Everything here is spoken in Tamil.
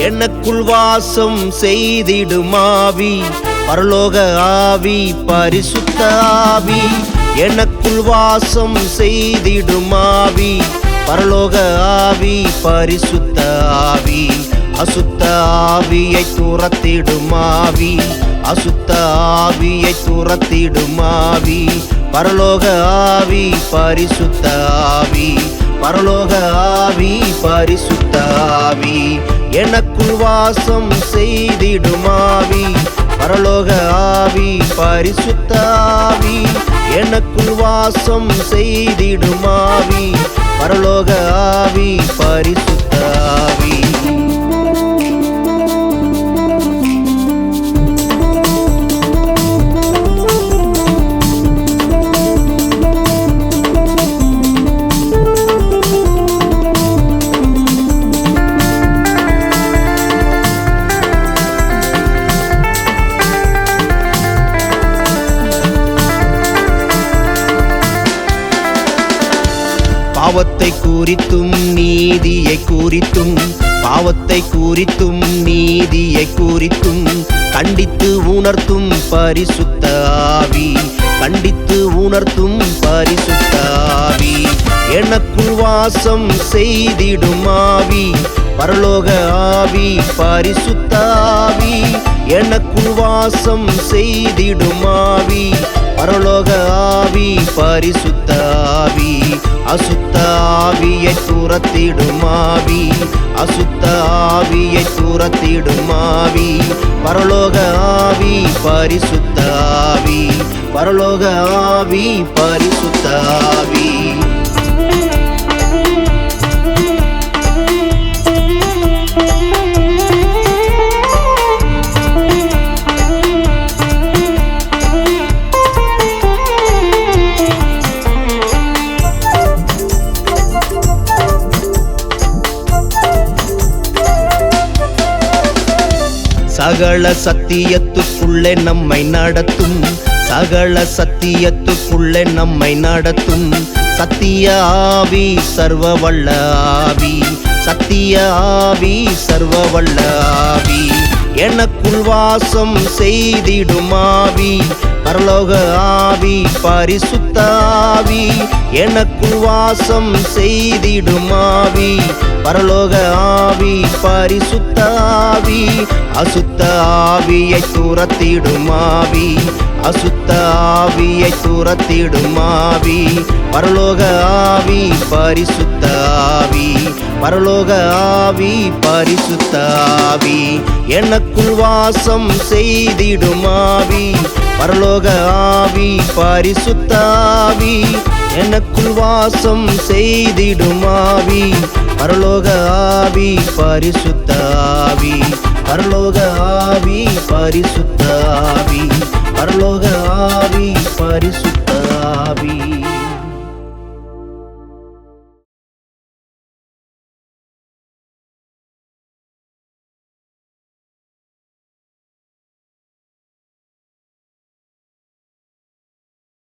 எனக்குள் வாசம் செய்திடும் ஆவி, பரலோக ஆவி, பரிசுத்த ஆவி. எனக்குள் வாசம் செய்திடும் ஆவி, பரலோக ஆவி, பரிசுத்த ஆவி. அசுத்த ஆவியை துரத்திடும் ஆவி, அசுத்த ஆவியை துரத்திடும் ஆவி. பரலோக ஆவி, பரிசுத்த ஆவி, பரலோக ஆவி, பரிசுத்த ஆவி. எனக்குள் வாசம் செய்திடும் ஆவி, பரலோக ஆவி, பரிசுத்த ஆவி. எனக்குள் வாசம் செய்திடும் ஆவி, பரலோக ஆவி, பரிசுத்த ஆவி. பாவத்தை குறித்தும் நீதியை குறித்தும், பாவத்தை குறித்தும் நீதியை குறித்தும் கண்டித்து உணர்த்தும் பரிசுத்த ஆவி, கண்டித்து உணர்த்தும் பரிசுத்த ஆவி. எனக்குள் வாசம் செய்திடும் ஆவி, பரலோக ஆவி, பரிசுத்த ஆவி. எனக்குள் வாசம் செய்திடும் ஆவி, பரலோக ஆவி, பரிசுத்த ஆவி. அசுத்த ஆவியை துரத்திடும் ஆவி, அசுத்த ஆவியை துரத்திடும் ஆவி. பரலோக ஆவி, பரிசுத்த ஆவி, பரலோக ஆவி, பரிசுத்த ஆவி. சகல சத்தியத்துக்குள்ளே நம்மை நடத்தும், சகல சத்தியத்துக்குள்ளே நம்மை நடத்தும் சத்திய ஆவி, சர்வ வல்ல ஆவி, சத்திய ஆவி, சர்வ வல்ல ஆவி. எனக்குள் வாசம் செய்திடும் ஆவி, பரலோக ஆவி, பரிசுத்த ஆவி. எனக்குள் வாசம் செய்திடும் ஆவி, பரலோக ஆவி, பரிசுத்த ஆவி. அசுத்த ஆவியை துரத்திடும் ஆவி, அசுத்த ஆவியை துரத்திடும் ஆவி. பரலோக ஆவி, பரிசுத்த ஆவி, பரலோக ஆவி, பரிசுத்த ஆவி. எனக்குள் வாசம் செய்திடும் ஆவி, பரலோக ஆவி, பரிசுத்த ஆவி. எனக்குள் வாசம் செய்திடும் ஆவி, பரலோக ஆவி, பரிசுத்த ஆவி, பரலோக ஆவி, பரிசுத்த ஆவி, பரலோக ஆவி, பரிசுத்த ஆவி.